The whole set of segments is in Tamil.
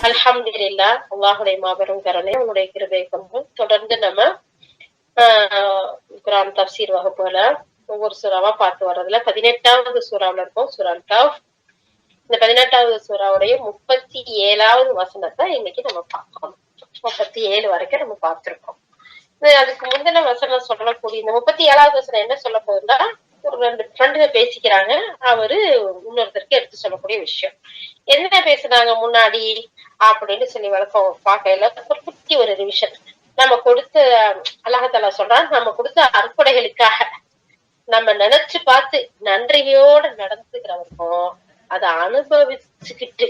அல்ஹம்துலில்லாஹ். அல்லாஹுடைய மாபெரும் கருணை, அவனுடைய கிருபை கொண்டு தொடர்ந்து நம்ம குர்ஆன் தஃப்சீர் வகுப்புல ஒவ்வொரு சூறாவா பார்த்து வர்றதுல 18வது சூறாவுல இருக்கோம். சூரா கஹ்ஃப். இந்த 18வது சூறாவுடைய 37வது வசனத்தை இன்னைக்கு நம்ம பார்க்கணும். 37 வரைக்கும் நம்ம பார்த்திருக்கோம். அதுக்கு முந்தின வசனம் சொல்லக்கூடிய இந்த 37வது வசனம் என்ன சொல்ல போகுதுன்னா, ஒரு ரெண்டு ஃப்ரெண்டுங்க பேசிக்கிறாங்க. அவரு இன்னொருத்தருக்கு எடுத்து சொல்லக்கூடிய விஷயம் என்ன பேசுனாங்க முன்னாடி அப்படின்னு சொல்லி விளக்கம் பார்க்கையில ஒரு குட்டி ஒரு ரிவிஷன். நம்ம கொடுத்த அல்லாஹ்தாலா சொல்றான், நம்ம கொடுத்த அற்புடைகளுக்காக நம்ம நினைச்சு பார்த்து நன்றியோட நடந்துக்கிறவருக்கும் அதை அனுபவிச்சுக்கிட்டு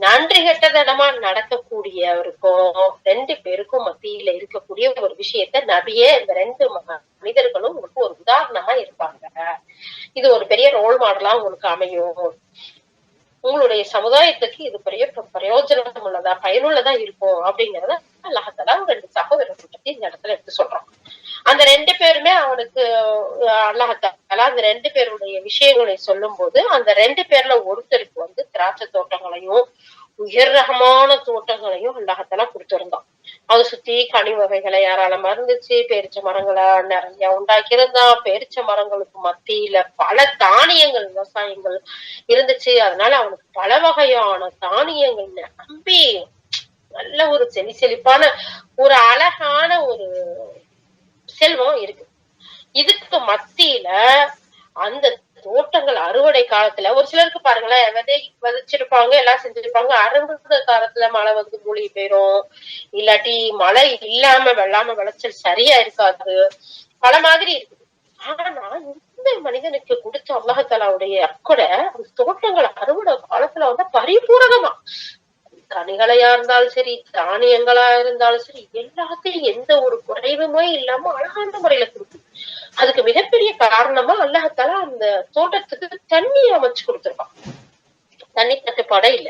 நன்றி கெட்டதனமா நடக்கக்கூடியவருக்கும் ரெண்டு பேருக்கும் மத்தியில இருக்கக்கூடிய ஒரு விஷயத்த நபியே இந்த ரெண்டு மனிதர்களும் உங்களுக்கு ஒரு உதாரணமா இருப்பாங்க. இது ஒரு பெரிய ரோல் மாடலா உங்களுக்கு அமையும். உங்களுடைய சமுதாயத்துக்கு இது பெரிய பிரயோஜனம் உள்ளதா, பயனுள்ளதா இருக்கும் அப்படிங்கறத அல்லாஹ்தாலா ரெண்டு சகோதரர்கள் பத்தி இந்த இடத்துல எடுத்து சொல்றான். அந்த ரெண்டு பேருமே அவனுக்கு அல்லாஹ்தாலா அந்த ரெண்டு பேருடைய விஷயங்களை சொல்லும் போது அந்த ரெண்டு பேர்ல ஒருத்தருக்கு திராட்சை தோட்டங்களையும் உயர் ரகமான தோட்டங்களையும் அல்லாஹ்தாலா கொடுத்திருந்தான். அதை சுத்தி கனி வகைகளை ஏராளமா இருந்துச்சு. பேரிச்ச மரங்களை நிறைய உண்டாக்கி இருந்தான். பேரிச்ச மரங்களுக்கு மத்தியில பல தானியங்கள் விவசாயங்கள் இருந்துச்சு. அதனால அவனுக்கு பல வகையான தானியங்கள் நம்பி நல்ல ஒரு செழிப்பான ஒரு அழகான ஒரு செல்வம் இருக்கு. இதுக்கு மத்தியில அந்த தோட்டங்கள் அறுவடை காலத்துல ஒரு சிலருக்கு பாருங்களேன், விதைச்சிருப்பாங்க, எல்லாம் செஞ்சிருப்பாங்க. அறுவடை காலத்துல மழை மூழ்கி போயிரும், இல்லாட்டி மழை இல்லாம வெள்ளாம விளைச்சல் சரியா இருக்காது, பல மாதிரி இருக்குது. ஆனா இந்த மனிதனுக்கு கொடுத்த அல்லாஹ்தாலாவுடைய அக்கறை அந்த தோட்டங்கள் அறுவடை காலத்துல பரிபூரணமா கனிகளையா இருந்தாலும் சரி, தானியங்களா இருந்தாலும் சரி, எல்லாத்தையும் எந்த ஒரு குறைவுமே இல்லாம அழகான முறையில கொடுக்குது. அதுக்கு மிகப்பெரிய காரணமா அல்லாஹ்தாலா அந்த தோட்டத்துக்கு தண்ணி அமைச்சு கொடுத்திருப்பான். தண்ணி தட்டுப்பாடே இல்ல.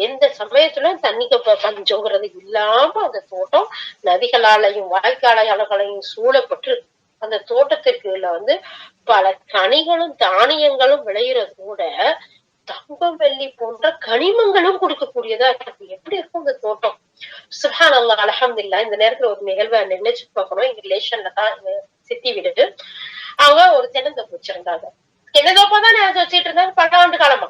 எந்த சமயத்துல தண்ணிக்கு பஞ்சோங்கிறது இல்லாம அந்த தோட்டம் நதிகளாலையும் வாய்க்காலையும் சூழப்பட்டு அந்த தோட்டத்துக்குள்ள பல கனிகளும் தானியங்களும் விளையிறதோட தங்கம் வெள்ளி போன்ற கனிமங்களும் கொடுக்கக்கூடியதா இருக்கு. எப்படி இருக்கும் இந்த தோட்டம்? சுப்ஹானல்லாஹ், அல்ஹம்துலில்லாஹ். இந்த நேரத்துல ஒரு நிகழ்வை நினைச்சு பார்க்கணும். எங்க ரிலேஷன்ல தான் சித்தி வீடு. அவங்க ஒரு தென்னந்தோப்பு வச்சிருந்தாங்க. தென்னந்தோப்பாதான் வச்சுட்டு இருந்தாங்க பல ஆண்டு காலமா.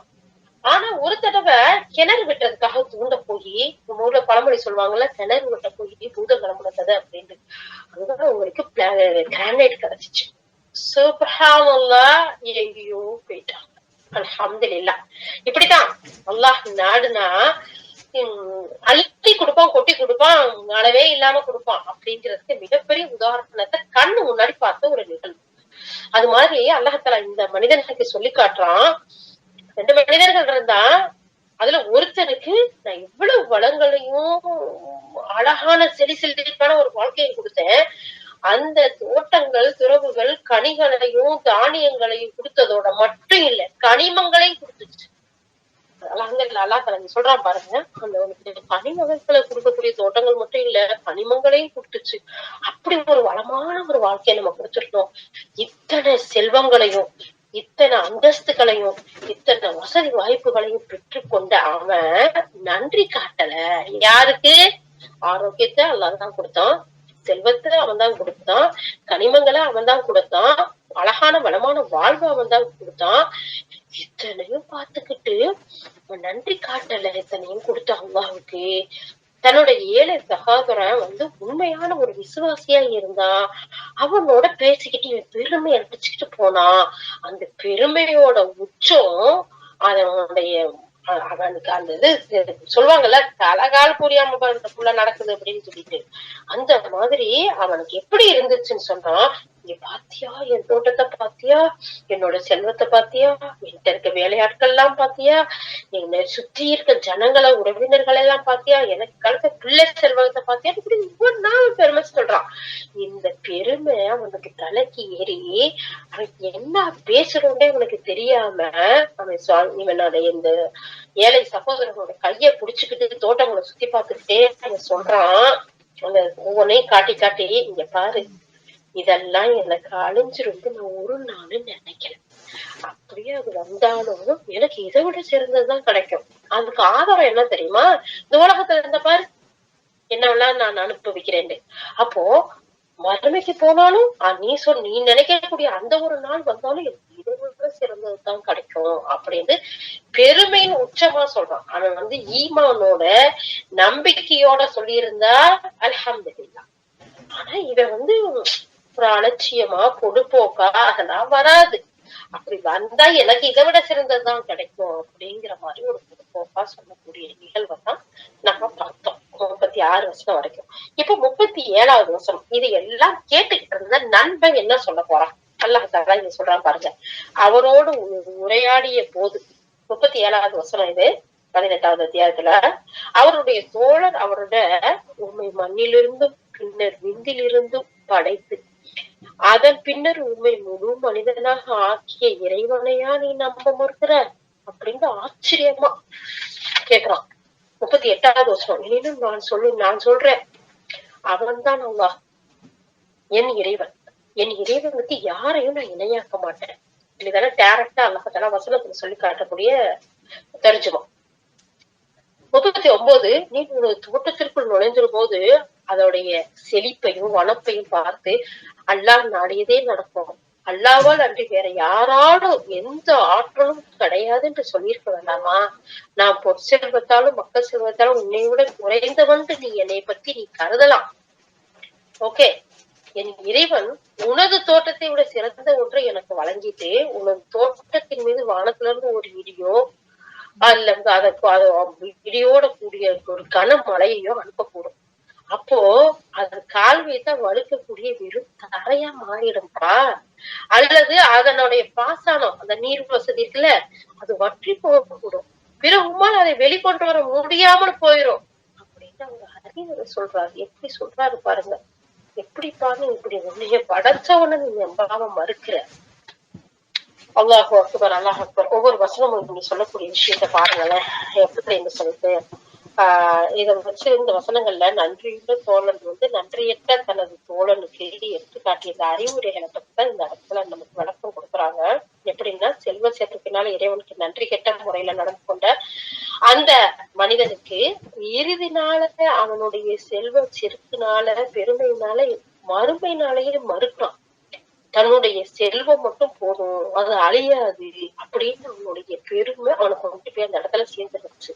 ஆனா ஒரு தடவை கிணறு வெட்டுறதுக்காக தூண்ட போய், ஊர்ல பழமொழி சொல்லுவாங்கல்ல, கிணறு வெட்ட போய் பூதம் கிளம்புனது அப்படின்னு. அதுதான் உங்களுக்கு கிரானைட் கிடைச்சிச்சு. சுப்ஹானல்லாஹ், எங்கேயோ போயிட்டாங்க. அல்ஹம்துலில்லாஹ். இப்படித்தான் அல்லாஹ் நாடுனா அள்ளி கொடுப்பான், கொட்டி கொடுப்பான், அளவே இல்லாம கொடுப்பான் அப்படிங்கிறதுக்கு மிகப்பெரிய உதாரணத்தை கண்ணு முன்னாடி பார்த்த ஒரு நிகழ்வு. அது மாதிரி அல்லாஹ்தாலா இந்த மனிதனுக்கு சொல்லி காட்டுறான். ரெண்டு மனிதர்கள் இருந்தா அதுல ஒருத்தனுக்கு நான் இவ்வளவு வளங்களையும் அழகான செழிப்பான ஒரு வாழ்க்கையை கொடுத்தேன். அந்த தோட்டங்கள் துறவுகள் கனிகளையும் தானியங்களையும் கொடுத்ததோட மட்டும் இல்ல, கனிமங்களையும் கொடுத்துச்சு. அல்லாஹ்தாலா சொல்றான் பாருங்க, அந்த கனிமங்களை கொடுக்கக்கூடிய தோட்டங்கள் மட்டும் இல்ல, கனிமங்களையும் கொடுத்துச்சு. அப்படி ஒரு வளமான ஒரு வாழ்க்கையை நம்ம கொடுத்துருந்தோம். இத்தனை செல்வங்களையும் இத்தனை அந்தஸ்துகளையும் இத்தனை வசதி வாய்ப்புகளையும் பெற்றுக்கொண்ட அவன் நன்றி காட்டல. யாருக்கு? ஆரோக்கியத்தை அல்லாஹ் தான் கொடுத்தான், செல்வத்தை அவன் தான் கொடுத்தான், கனிமங்களை அவன் தான் கொடுத்தான், அழகான வளமான வாழ்வு அவன் தான் கொடுத்தான். இத்தனையும் பார்த்துக்கிட்டு நன்றி காட்டல. இத்தனையும் கொடுத்த அல்லாஹ்வுக்கு தன்னோட ஏழை சகோதரன் உண்மையான ஒரு விசுவாசியா இருந்தா அவனோட பேசிக்கிட்டு பெருமை அடிச்சுக்கிட்டு போனா. அந்த பெருமையோட உச்சம் அதனுடைய அவனுக்கு அந்த இது சொல்லுவாங்கல்ல, தலகால் புரியாம புள்ள நடக்குது அப்படின்னு சொல்லிட்டு, அந்த மாதிரி அவனுக்கு எப்படி இருந்துச்சுன்னு சொன்னா, இங்க பாத்தியா என் தோட்டத்தை பாத்தியா, என்னோட செல்வத்தை பாத்தியா, என்கிட்ட இருக்க வேலையாட்கள் எல்லாம் பாத்தியா, என்னை சுற்றி இருக்க ஜனங்களை உறவினர்கள் எல்லாம் பாத்தியா, எனக்கு கலந்த பிள்ளை செல்வத்தை பாத்தியா, இப்படி ஒவ்வொரு நாள் பெருமை சொல்றான். இந்த பெருமை அவனுக்கு தலைக்கு ஏறி அவன் என்ன பேசுறோன்னே அவனுக்கு தெரியாம அவன் இவனோட இந்த ஏழை சகோதரனோட கைய புடிச்சுக்கிட்டு தோட்டங்களை சுத்தி பார்த்துக்கிட்டே அவன் சொல்றான். அந்த ஒவ்வொன்னையும் காட்டி காட்டி, இங்க பாரு, இதெல்லாம் எனக்கு அழிஞ்சிருந்து நான் ஒரு நாள் நினைக்கல. அப்படியே அது வந்தாலும் எனக்கு இதை விட சிறந்ததுதான் கிடைக்கும். அதுக்கு ஆதாரம் என்ன தெரியுமா? இந்த உலகத்துல இருந்த பாரு என்னவெல்லாம் நான் அனுபவிக்கிறேன். அப்போ மறுமைக்கு போனாலும் நீ நினைக்கக்கூடிய அந்த ஒரு நாள் வந்தாலும் இதை விட சிறந்ததுதான் கிடைக்கும் அப்படின்னு பெருமையின் உச்சமா சொல்றான். அவன் ஈமானோட நம்பிக்கையோட சொல்லியிருந்தா அல்ஹம்துலில்லாஹ். ஆனா இவன் ஒரு அலட்சியமா பொடுப்போக்கா அதெல்லாம் வராது. அப்படி வந்தா எனக்கு இதை விட சிறந்ததுதான் கிடைக்கும் அப்படிங்கிற மாதிரி ஒரு பொதுப்போக்கா சொல்லக்கூடிய நிகழ்வை தான் நம்ம பார்த்தோம் 36 வருஷம் வரைக்கும். இப்ப 37வது வருஷம் இது எல்லாம் கேட்டுக்கிட்டு இருந்த நண்பன் என்ன சொல்ல போறான்? அல்லாஹ் தஆலா இங்க சொல்றான் பாருங்க. அவரோடு உரையாடிய போது 37வது வருஷம் இது 18வது அத்தியாயத்துல அவருடைய தோழர் அவரோட உண்மை மண்ணிலிருந்தும் பின்னர் விந்திலிருந்தும் படைத்து அதன் பின்னர் உண்மை முழு மனிதனாக ஆக்கிய இறைவனையா நீ நம்ப மறுக்கிற அப்படின்னு ஆச்சரியமா கேக்குறான். 38வது வருஷம் எனினும் நான் சொல்றேன் அவன் தான் அல்லாஹ் என் இறைவன். என் இறைவனுக்கு யாரையும் நான் இணையாக்க மாட்டேன். இதுதானே டைரக்டா அல்லாஹ் வசனத்துல சொல்லி காட்டக்கூடிய தர்ஜுமா. 39 நீ ஒரு தோட்டத்திற்குள் நுழைஞ்சிரும் போது அதோடைய செழிப்பையும் வனப்பையும் பார்த்து அல்லாஹ் நாடியதே நடக்கும். அல்லாவால் அன்றி வேற யாராலும் எந்த ஆற்றலும் கிடையாது என்று சொல்லியிருக்க வேண்டாமா? நான் பொற்செல்வத்தாலும் மக்கள் செல்வத்தாலும் உன்னை விட குறைந்தவன் நீ என்னை பத்தி நீ கருதலாம். ஓகே, என் இறைவன் உனது தோட்டத்தை விட சிறந்த ஒன்றை எனக்கு வழங்கிட்டு உனது தோட்டத்தின் மீது வானத்துல இருந்து ஒரு இடியோ அல்ல இடியோட கூடிய ஒரு கனமழையோ அனுப்பக்கூடும். அப்போ அது கால் வைத்தா வழுக்கக்கூடிய வெறும் தரையா மாறிடும்பா. அல்லது அதனுடைய பாசனம் அந்த நீர் வசதி இருக்குல்ல அது வற்றி போகக்கூடும். பிறகு உமால் அதை வெளிக்கொண்டு வர முடியாமல் போயிடும் அப்படின்னு அவங்க அறிவுரை சொல்றாரு. எப்படி சொல்றாரு பாருங்க. எப்படிப்பான்னு இப்படி உன்னைய படைச்சவன நீ நம்பாம மறுக்கிற. அல்லாஹ் அக்பர் அல்லாஹ் அக்பர். ஒவ்வொரு வசனமும் நீ சொல்லக்கூடிய விஷயத்த பாருங்களேன் எப்படி சொல்லிட்டு இதை வச்சு இந்த வசனங்கள்ல நன்றியுள்ள தோழன் நன்றியற்ற தனது தோழனுக்கு எடுத்து காட்டிய இந்த அறிவுரைகளை பத்திதான் இந்த இடத்துல நமக்கு விளக்கம் கொடுக்குறாங்க. எப்படின்னா செல்வ சேர்ப்பினால இறைவனுக்கு நன்றி கெட்ட முறையில நடந்து கொண்ட அந்த மனிதனுக்கு இறுதினால அவனுடைய செல்வ செருப்பினால பெருமையினால மறுமையினாலேயே மறுக்கிறான். தன்னுடைய செல்வம் மட்டும் போதும் அது அழியாது அப்படின்னு அவனுடைய பெருமை அவனுக்கு கொண்டு போய் அந்த இடத்துல சேர்ந்துருச்சு.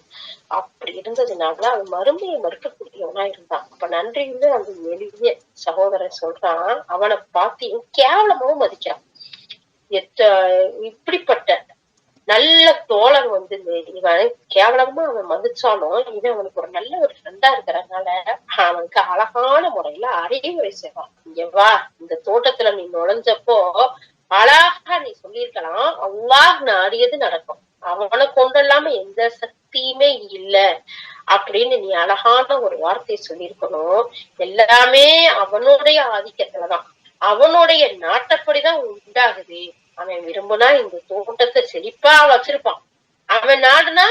அப்படி இருந்ததுனால அவன் மறுமையை மறுக்கக்கூடியவனா இருந்தான். அப்ப நன்றியுள்ள அந்த எளிய சகோதரன் சொல்றான் அவனை பார்த்து கேவலமாவும் மதிக்கிறான். இப்படிப்பட்ட நல்ல தோழன் இவன் கேவலமா அவன் மதிச்சாலும் இவன் அவனுக்கு ஒரு நல்ல ஒரு ஃப்ரெண்டா இருக்கிறதுனால அவனுக்கு அழகான முறையில அறிவுரை செய்வான். இங்க வா, இந்த தோட்டத்துல நீ நுழைஞ்சப்போ அழகா நீ சொல்லியிருக்கலாம் அல்லாஹ் நாடியது நடக்கும், அவனை கொண்டல்லாம எந்த சக்தியுமே இல்ல அப்படின்னு நீ அழகான ஒரு வார்த்தையை சொல்லியிருக்கணும். எல்லாமே அவனுடைய ஆதிக்கத்துலதான் அவனுடைய நாட்டப்படிதான் உண்டாகுது. அவன் விரும்புனா இந்த தோட்டத்தை செழிப்பா வச்சிருப்பான். அவன் நாடுனா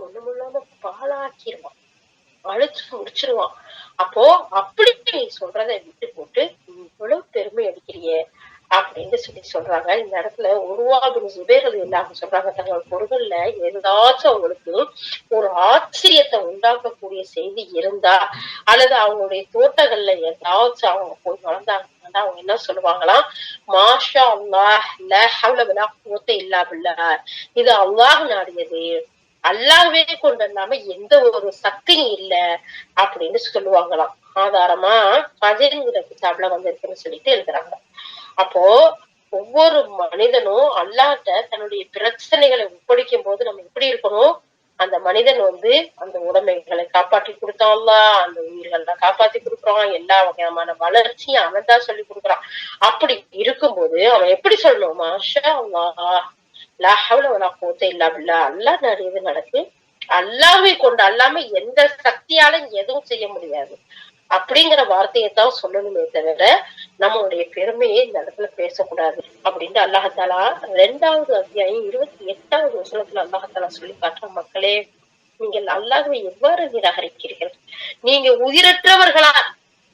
ஒண்ணுமில்லாம பாழாக்கிடுவான், அழிச்சு முடிச்சிருவான். அப்போ அப்படி நீ சொல்றதை விட்டு போட்டு நீ இவ்வளவு பெருமை அடிக்கிறிய அப்படின்னு சொல்றாங்க. இந்த இடத்துல உருவாகும் சுபேர்கள் இல்லாம சொல்றாங்க தங்கள் பொருள்கள்ல ஏதாச்சும் அவங்களுக்கு ஒரு ஆச்சரியத்தை உண்டாக்கக்கூடிய செய்தி இருந்தா அல்லது அவங்களுடைய தோட்டங்கள்ல ஏதாச்சும் அவங்க போய் வளர்ந்தாங்கன்னா அவங்க என்ன சொல்லுவாங்களாம், மாஷா அல்லாஹ் லா ஹவ்ல வலா குவத்த இல்லா பில்லாஹ், இது அல்லாஹ் நாடியது, அல்லாஹ்வே கொண்டு இல்லாம எந்த ஒரு சக்தியும் இல்ல அப்படின்னு சொல்லுவாங்களாம். ஆதாரமா ஃபஜ்ருங்கிற கிதாப்ல இருக்குன்னு சொல்லிட்டு எழுதுறாங்க. அப்போ ஒவ்வொரு மனிதனும் அல்லாஹ்ட்ட தன்னுடைய பிரச்சனைகளை ஒப்படைக்கும் போது நம்ம எப்படி இருக்கணும், அந்த மனிதன் அந்த உடைமைகளை காப்பாற்றி கொடுத்தான்ல, அந்த உயிர்களை காப்பாத்தி கொடுக்குறான், எல்லா வகையான வளர்ச்சியும் அவன் தான் சொல்லி கொடுக்குறான். அப்படி இருக்கும்போது அவன் எப்படி சொல்லணும், மாஷா அல்லாஹ் லா ஹவ்ல வலா குவத்த இல்லா பில்லாஹ், அல்லாஹ் நாடியது நடக்கு, அல்லாஹ்வை கொண்டு அல்லாம எந்த சக்தியாலும் எதுவும் செய்ய முடியாது அப்படிங்கிற வார்த்தையைத்தான் சொல்லணுமே தவிர நம்மளுடைய பெருமையை இந்த இடத்துல பேசக்கூடாது அப்படின்னு அல்லாஹாலா 2வது அத்தியாயம் 28வது வசனத்துல அல்லாஹாலா சொல்லி காட்டுற, மக்களே நீங்கள் அல்லாஹ்வை எவ்வாறு நிராகரிக்கிறீர்கள், நீங்க உயிரற்றவர்களா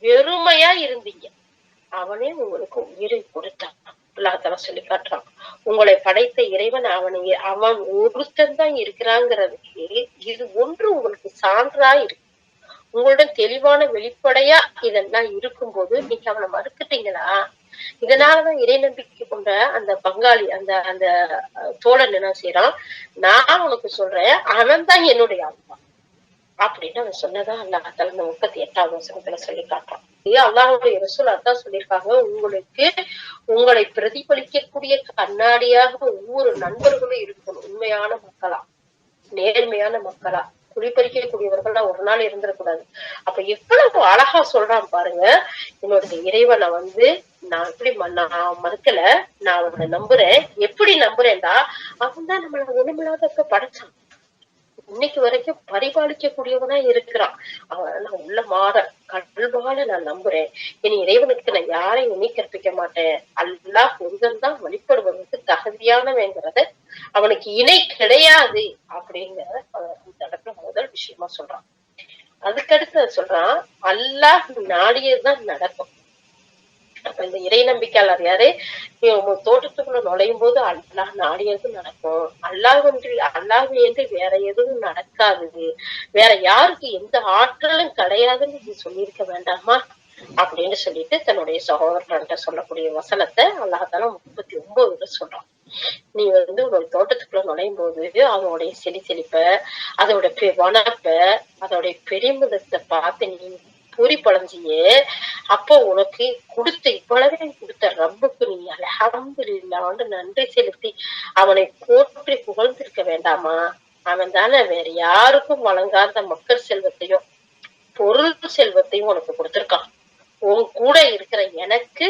வெறுமையா இருந்தீங்க, அவனே உங்களுக்கு உயிரை கொடுத்தான் அல்லாஹாலா சொல்லி காட்டுறான். உங்களை படைத்த இறைவன் அவன் ஒருத்தன் தான் இருக்கிறாங்கிறதுக்கு இது ஒன்று உங்களுக்கு சான்றா இருக்கு. உங்களுடன் தெளிவான வெளிப்படையா இதெல்லாம் இருக்கும்போது நீங்க அவனை மறுத்துட்டீங்களா? இதனாலதான் இறை நம்பிக்கை கொண்ட அந்த பங்காளி அந்த அந்த தோழன் என்ன செய்யறான், நான் உனக்கு சொல்றேன் அவன் தான் என்னுடைய அப்பா அப்படின்னு அவன் சொன்னதா அல்லாஹ் தஆலா இந்த 38வது வசனத்துல சொல்லி காட்டுறான். அல்லாஹ்வுடைய ரசூல் அதான் சொல்லியிருக்காங்க, உங்களுக்கு உங்களை பிரதிபலிக்கக்கூடிய கண்ணாடியாக ஒவ்வொரு நண்பர்களும் இருக்கணும். உண்மையான மக்களா, நேர்மையான மக்களா, குடிப்பறிக்கக்கூடியவர்களா ஒரு நாள் இருந்துடக்கூடாது. அப்ப எவ்வளவு அழகா சொல்றான் பாருங்க. என்னுடைய இறைவனை நான் எப்படி நான் மறுக்கல, நான் அவனை நம்புறேன். எப்படி நம்புறேன்டா, அவன் தான் நம்மள ஒண்ணுமில்லாதப்ப படைச்சான். இன்னைக்கு வரைக்கும் பரிபாலிக்க கூடியவனா இருக்கிறான். அவன் நான் உள்ள மாற கல்வால நான் நம்புறேன். இனி இறைவனுக்கு நான் யாரையும் இணை கற்பிக்க மாட்டேன். அல்லாஹ் ஒருவன் தான் வழிபடுவதற்கு தகுதியானவங்கிறத, அவனுக்கு இணை கிடையாது அப்படிங்கிற அந்த இடத்துல முதல் விஷயமா சொல்றான். அதுக்கடுத்து சொல்றான், அல்லாஹ் நாடியதுதான் நடக்கும். அப்ப இந்த இறை நம்பிக்கையாளர் யாரு, தோட்டத்துக்குள்ள நுழையும் போது அல்லாஹ் நாடியது நடக்கும். அல்லாஹ் என்று வேற எதுவும் நடக்காது, வேற யாருக்கு எந்த ஆற்றலும் கிடையாதுன்னு நீ சொல்லியிருக்க வேண்டாமா அப்படின்னு சொல்லிட்டு தன்னுடைய சகோதரன்ட்ட சொல்லக்கூடிய வசனத்தை அல்லாஹ் தஆலா 39 சொல்றான். நீ ஒரு தோட்டத்துக்குள்ள நுழையும் போது அதோடைய செழிப்ப, அதோட வனப்ப, அதோடைய பெருமிதத்தை பார்த்து நீ பூரி பழஞ்சியே, அப்போ உனக்கு இவ்வளவே கொடுத்த ரப்புக்கு நீ அல்ஹம்துலில்லாஹ்னு நன்றி செலுத்தி அவனை போற்றி புகழ்ந்திருக்க வேண்டாமா? அவன் தானே வேற யாருக்கும் வழங்காத மக்கள் செல்வத்தையும் பொருள் செல்வத்தையும் உனக்கு கொடுத்திருக்கான். உன் கூட இருக்கிற எனக்கு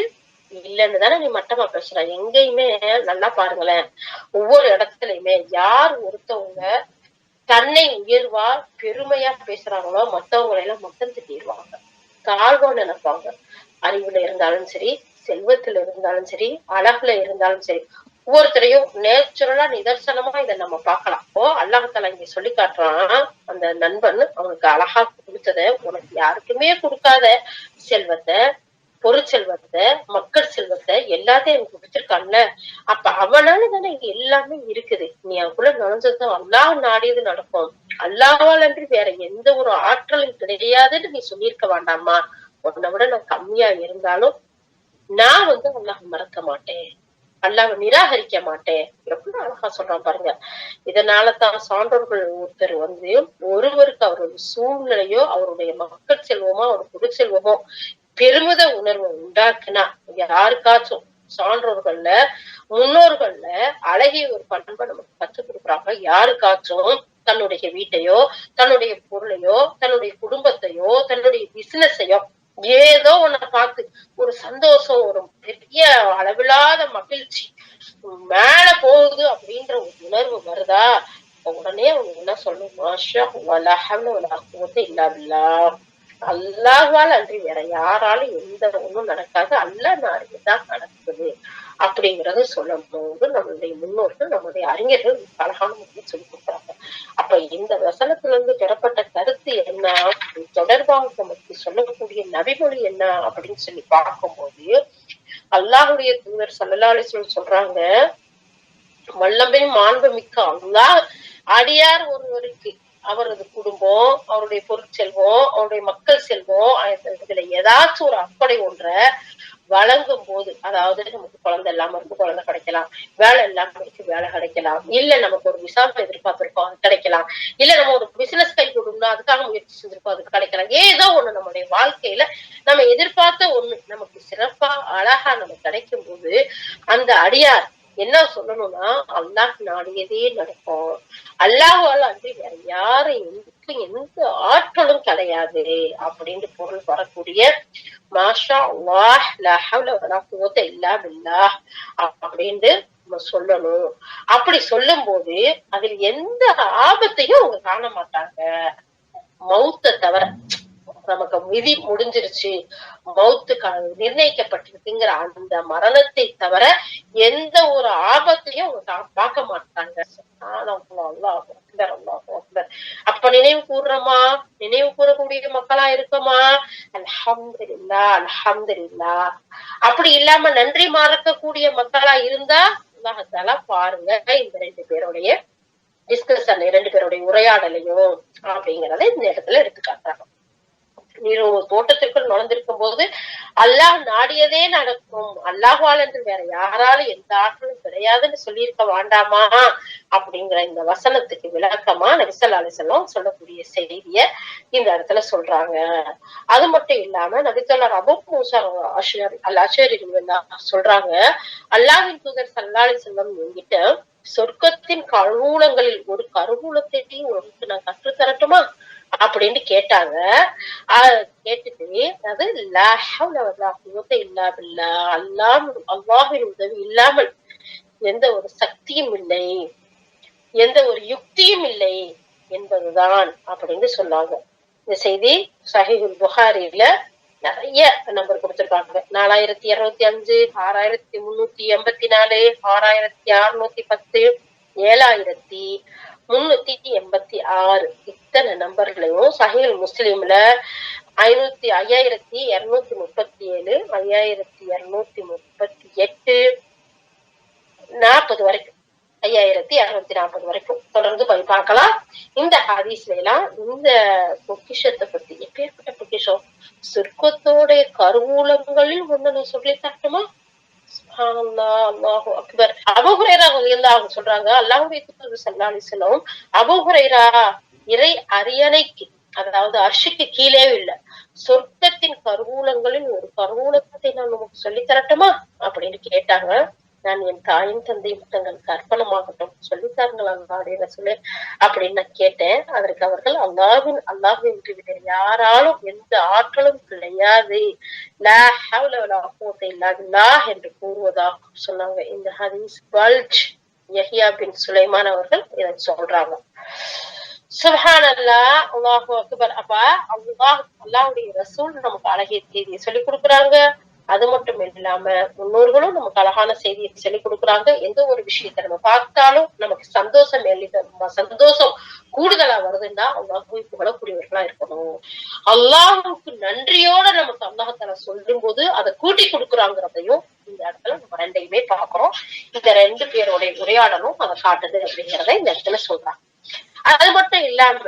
இல்லைன்னு தானே நீ மட்டமா பேசுற. எங்கேயுமே நல்லா பாருங்களேன், ஒவ்வொரு இடத்துலயுமே யார் ஒருத்தவங்க தன்னை உயர்வா பெருமையா பேசுறாங்களோ மத்தவங்களை எல்லாம் மட்டம் திட்டிடுவாங்க, தாழ்வா நினைப்பாங்க. அறிவுல இருந்தாலும் சரி, செல்வத்துல இருந்தாலும் சரி, அழகுல இருந்தாலும் சரி, ஒவ்வொருத்தரையும் நேச்சுரலா நிதர்சனமா இதை நம்ம பார்க்கலாம். அல்லாஹ் தஆலா இங்க சொல்லி காட்டுறான், அந்த நண்பன் அவனுக்கு அழகா கொடுத்தத உனக்கு யாருக்குமே கொடுக்காத செல்வத்தை, பொருட்செல்வத்தை, மக்கள் செல்வத்தை எல்லாத்தையும் எனக்கு கொடுத்திருக்கான்ல. அப்ப அவனால தானே எல்லாமே இருக்குது. நீ அவக்குள்ள நுழைஞ்சதுதான் அல்லாஹ் நாடியது நடக்கும். அல்லாஹ்வால் அன்றி வேற எந்த ஒரு ஆற்றலும் கிடையாதுன்னு நீ சொல்லியிருக்க வேண்டாமா? உன்னை விட நான் கம்மியா இருந்தாலும் நான் அல்லாஹ் மறக்க மாட்டேன், அல்லாஹ் நிராகரிக்க மாட்டேன். எவ்வளவு அழகா சொல்றான் பாருங்க. இதனாலதான் சான்றோர்கள் ஒருத்தர் ஒருவருக்கு அவருடைய சூழ்நிலையோ, அவருடைய மக்கள் செல்வமோ, அவர் பொது செல்வமோ பெருமித உணர்வை உண்டாக்குனா, யாருக்காச்சும் சான்றோர்கள்ல முன்னோர்கள்ல அழகிய ஒரு பண்பை நமக்கு கற்றுக் கொடுக்குறாங்க. யாருக்காச்சும் தன்னுடைய வீட்டையோ, தன்னுடைய பொருளையோ, தன்னுடைய குடும்பத்தையோ, தன்னுடைய பிசினஸையோ ஏதோ ஒன்ன பார்த்து ஒரு சந்தோஷம், ஒரு பெரிய அளவில்லாத மகிழ்ச்சி மேல போகுது அப்படின்ற ஒரு உணர்வு வருதா, உடனே அவங்க என்ன சொல்லணும், மாஷா வலா ஹவ்ல வலா குவத்த இல்லா பில்லாஹ், அல்லாஹ்வால் அன்றி வேற யாராலும் எந்த ஒண்ணும் நடக்காது, அல்லாஹ் நாடிதான் நடக்குது அப்படிங்கறத சொல்லும் போது நம்மளுடைய முன்னோர்கள், நம்முடைய அறிஞர்கள் அழகான முறையில் சொல்லி கொடுக்குறாங்க. அப்ப இந்த வசனத்துல இருந்து பெறப்பட்ட கருத்து என்ன, தொடர்பாக நமக்கு சொல்லக்கூடிய நபிமொழி என்ன அப்படின்னு சொல்லி பார்க்கும்போது, அல்லாஹுடைய தூதர் ஸல்லல்லாஹு அலைஹி வஸல்லம் சொல்றாங்க, வல்லமை மாண்பு மிக்க அல்லாஹ் அடியார் ஒருவருக்கு அவரது குடும்பம், அவருடைய பொருட்செல்வம், அவருடைய மக்கள் செல்வம், இதுல ஏதாச்சும் ஒரு அப்படை ஒன்றை வழங்கும் போது, அதாவது நமக்கு குழந்தை இல்லாம இருந்து குழந்தை கிடைக்கலாம், வேலை இல்லாம இருக்கு வேலை கிடைக்கலாம், இல்ல நமக்கு ஒரு விசாவை எதிர்பார்த்திருக்கோம் அது கிடைக்கலாம், இல்ல நம்ம ஒரு பிசினஸ் கை கொடுக்கணும் அதுக்காக முயற்சி செஞ்சிருக்கோம் அது கிடைக்கலாம். ஏதோ ஒண்ணு நம்முடைய வாழ்க்கையில நம்ம எதிர்பார்த்த ஒண்ணு நமக்கு சிறப்பா அழகா நமக்கு கிடைக்கும் போது அந்த அடியார் என்ன சொல்லணும்னா, அல்லாஹ் நாடியதே நடக்கும், அல்லாஹ்வால அன்றி வேற யாரும் எந்த ஆற்றலும் கிடையாது அப்படின்னு பொருள் வரக்கூடிய மாஷா அல்லாஹ் லா ஹவ்ல வலா குவத்த இல்லா பில்லாஹ் அப்படின்னு நம்ம சொல்லணும். அப்படி சொல்லும் போது அதில் எந்த ஆபத்தையும் அவங்க காண மாட்டாங்க. மௌத்தை தவிர, நமக்கு விதி முடிஞ்சிருச்சு, மௌத்து நிர்ணயிக்கப்பட்டிருக்குங்கிற அந்த மரணத்தை தவிர எந்த ஒரு ஆபத்தையும் அவங்க பார்க்க மாட்டாங்க. அப்ப நினைவு கூறுறோமா, நினைவு கூறக்கூடிய மக்களா இருக்கோமா? அல்ஹம்துலில்லாஹ் அல்ஹம்துலில்லாஹ். அப்படி இல்லாம நன்றி மறக்கக்கூடிய மக்களா இருந்தா அல்லாஹ் பாருங்க இந்த ரெண்டு பேருடைய டிஸ்கஷன், ரெண்டு பேருடைய உரையாடலையும் அப்படிங்கறத இந்த இடத்துல எடுத்து காட்டுறாங்க. நீர் ஒரு தோட்டத்திற்குள் நுழைந்திருக்கும் போது அல்லாஹ் நாடியதே நடக்கும், அல்லாஹ்வால் என்று வேற யாராலும் எந்த ஆற்றலும் கிடையாதுன்னு சொல்லியிருக்க வேண்டாமா அப்படிங்கிற இந்த வசனத்துக்கு விளக்கமா நபி ஸல்லல்லாஹு அலைஹி வஸல்லம் சொல்லக்கூடிய செய்திய இந்த இடத்துல சொல்றாங்க. அது மட்டும் இல்லாம நபித்தோழர் அபூ மூஸா அல்-அஷ்அரி சொல்றாங்க, அல்லாஹ்வின் தூதர் ஸல்லல்லாஹு அலைஹி வஸல்லம் என்கிட்ட சொர்க்கத்தின் கருவூலங்களில் ஒரு கருவூலத்தை உனக்கு நான் கற்று தரட்டுமா அப்படின்னு கேட்டாங்க. கேட்டுட்டு அது அல்லாஹ்வின் உதவி இல்லாமல் எந்த ஒரு சக்தியும் இல்லை, எந்த ஒரு யுக்தியும் இல்லை என்பதுதான் அப்படின்னு சொன்னாங்க. இந்த செய்தி சஹீஹுல் புகாரில நிறைய நம்பர் கொடுத்திருக்காங்க. 4205, 6384, 6610, 7386 இத்தனை நம்பர்லயும் சஹீஹுல் முஸ்லிம்ல 5237, 5238, 40 வரைக்கும் 5240 வரைக்கும் தொடர்ந்து போய் பார்க்கலாம். இந்த ஹதீஸ்ல எல்லாம் இந்த பொக்கிஷத்தை பத்தி, எப்பேற்பட்ட பொக்கிஷம், சொர்க்கத்தோட கருவூலங்களில் ஒண்ணு நான் சொல்லி தரட்டுமா? அல்லாஹு அக்பர். அபூ ஹுரைரா ரலியல்லாஹு சொல்றாங்க, அல்லாஹ்வுடைய தூதர் ஸல்லல்லாஹு அலைஹி வஸல்லம் அபூ ஹுரைரா இறை அரியணைக்கு, அதாவது அர்ஷுக்கு கீழே இல்ல, சொர்க்கத்தின் கருவூலங்களில் ஒரு கருவூலத்தை நான் நமக்கு சொல்லி தரட்டுமா அப்படின்னு கேட்டாங்க. நான் என் தாயும் தந்தையும் தங்களுக்கு அர்ப்பணமாகட்டும் சொல்லித்தாருங்களா அப்படின்னு சொல்லி அப்படின்னு நான் கேட்டேன். அதற்கு அவர்கள் அல்லாஹ்வின் வேறு யாராலும் எந்த ஆற்றலும் கிடையாது என்று கூறுவதாக சொன்னாங்க. இந்த ஹதீஸ் பல்ஜ் யஹ்யா பின் சுலைமான் அவர்கள் இதை சொல்றாங்க. சுப்ஹானல்லாஹ், அல்லாஹு அக்பர். அப்ப அல்லாஹ்வுடைய ரசூல் நமக்கு அழகிய செய்தியை சொல்லி கொடுக்குறாங்க. அது மட்டும் இல்லாம முன்னோர்களும் நமக்கு அழகான செய்தியை சொல்லி கொடுக்குறாங்க. எந்த ஒரு விஷயத்த நம்ம பார்த்தாலும் நமக்கு சந்தோஷம் கூடுதலா வருதுன்னா அல்லாஹ்வை புகழக்கூடியவர்களா இருக்கணும். அல்லாஹ்வுக்கு நன்றியோட நமக்கு அல்லாஹ்தாலா சொல்லும் போது அதை கூட்டி கொடுக்குறாங்கிறதையும் இந்த இடத்துல நம்ம ரெண்டையுமே பார்க்கிறோம். இந்த ரெண்டு பேருடைய உரையாடலும் அதை காட்டுது அப்படிங்கிறத இந்த இடத்துல சொல்றாங்க. அது மட்டும் இல்லாம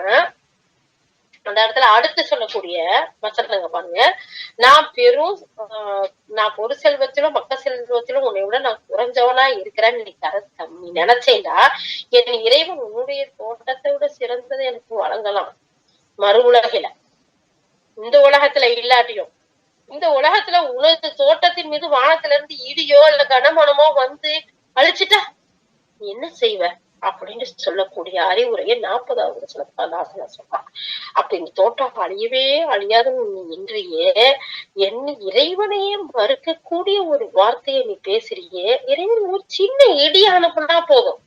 அந்த இடத்துல அடுத்து சொல்லக்கூடிய வசனங்க பாருங்க, நான் ஒரு செல்வத்திலும் மக்க செல்வத்திலும் உன்னை விட நான் குறைஞ்சவனா இருக்கிறேன்னு நீ நினைச்சேன்டா, என் இறைவன் உன்னுடைய தோட்டத்தை விட சிறந்ததை எனக்கு வழங்கலாம் மறு உலகில. இந்த உலகத்துல இல்லாட்டியும் இந்த உலகத்துல உனது தோட்டத்தின் மீது வானத்துல இருந்து இடியோ இல்ல கனமனமோ வந்து அழிச்சிட்டா நீ என்ன செய்வ அப்படின்னு சொல்லக்கூடிய அறிவுரையை 40வது வசனத்துல சொல்றான். அப்ப இந்த தோட்டம் அழியவே அழியாதுன்னு நீ இன்றையே என் இறைவனையே மறுக்கக்கூடிய ஒரு வார்த்தையை நீ பேசுறியே, இறைவன் ஒரு சின்ன இடி அனுப்புனா போதும்,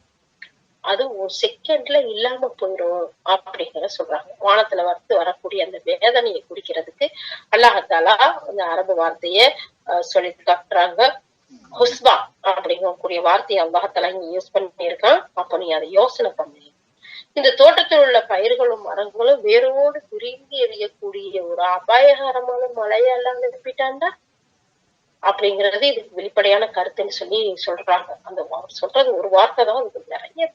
அது ஒரு செகண்ட்ல இல்லாம போயிடும் அப்படிங்கிற சொல்றாங்க. வானத்துல வரக்கூடிய அந்த வேதனையை குடிக்கிறதுக்கு அல்லாஹ்தாலா அந்த அரபு வார்த்தைய சொல்லி காட்டுறாங்க. ஹுஸ்பா அப்படிங்கக்கூடிய வார்த்தையை அல்லாஹ்தாலா இங்க யூஸ் பண்ணியிருக்கான். அப்ப நீ அதை யோசனை பண்ணு. இந்த தோட்டத்தில் உள்ள பயிர்களும் மரங்களும் வேரோடு சுருங்கி எறியக்கூடிய ஒரு அபாயகரமான மழையெல்லாம் நிரப்பிட்டாண்டா அப்படிங்கிறது இதுக்கு வெளிப்படையான கருத்துன்னு சொல்லி சொல்றாங்க. அந்த சொல்றது ஒரு வார்த்தை தான், அதுக்கு நிறைய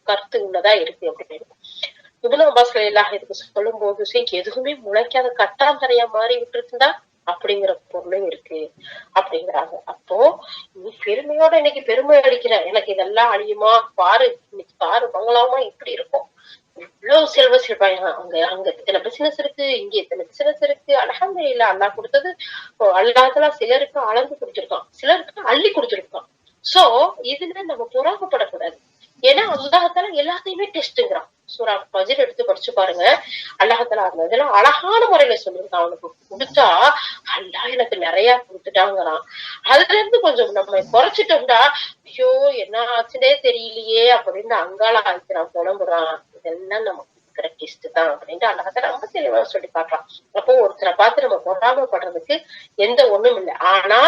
கருத்து உள்ளதா இருக்கு அப்படின்னு. இப்னு அப்பாஸ் ரலியல்லாஹு இதுக்கு சொல்லும் போது எதுவுமே முளைக்காத கட்டாந்தரையா மாறி விட்டு இருந்தா அப்படிங்கிற பொருளும் இருக்கு அப்படிங்கிறாங்க. அப்போ நீ பெருமையோட இன்னைக்கு பெருமை அடிக்கிற, எனக்கு இதெல்லாம் அழியுமா பாரு, இன்னைக்கு பாரு பங்களாமா இப்படி இருக்கும், இவ்வளவு செல்வாங்க, அங்க இத்தனை பிசினஸ் இருக்கு, இங்க இத்தனை பிசினஸ் இருக்கு, அல்ஹம்துலில்லாஹ் அல்லாஹ் கொடுத்தது அல்லாஹ்தாலா சிலருக்கு அளந்து கொடுத்திருக்கான், சிலருக்கு அள்ளி கொடுத்திருக்கான். சோ இதுல நம்ம பொறாமப்படக்கூடாது. ஏன்னா அல்லாஹ்தாலா எல்லாத்தையுமே டெஸ்ட்ங்கிறான். சூரா ஃபஜ்ர் எடுத்து படிச்சு பாருங்க, அல்லாஹ்தாலா இதெல்லாம் அழகான முறையில சொல்லியிருக்கான். அவனுக்கு கொடுத்தா அல்லாஹ் எனக்கு நிறைய கொடுத்துட்டாங்கிறான். அதுல இருந்து கொஞ்சம் நம்ம குறைச்சிட்டோம்னா ஐயோ என்ன ஆச்சுன்னே தெரியலையே அப்படின்னு அங்கால ஆயிக்கிறான், புலம்புறான். இதெல்லாம் நமக்கு இருக்கிற டெஸ்ட் தான் அப்படின்ட்டு அல்லாஹ்தாலா ரொம்ப தெளிவா சொல்லி பார்க்கலாம். அப்போ ஒருத்தரை பார்த்து நம்ம பொறாமப்படுறதுக்கு எந்த ஒண்ணும் இல்லை. ஆனா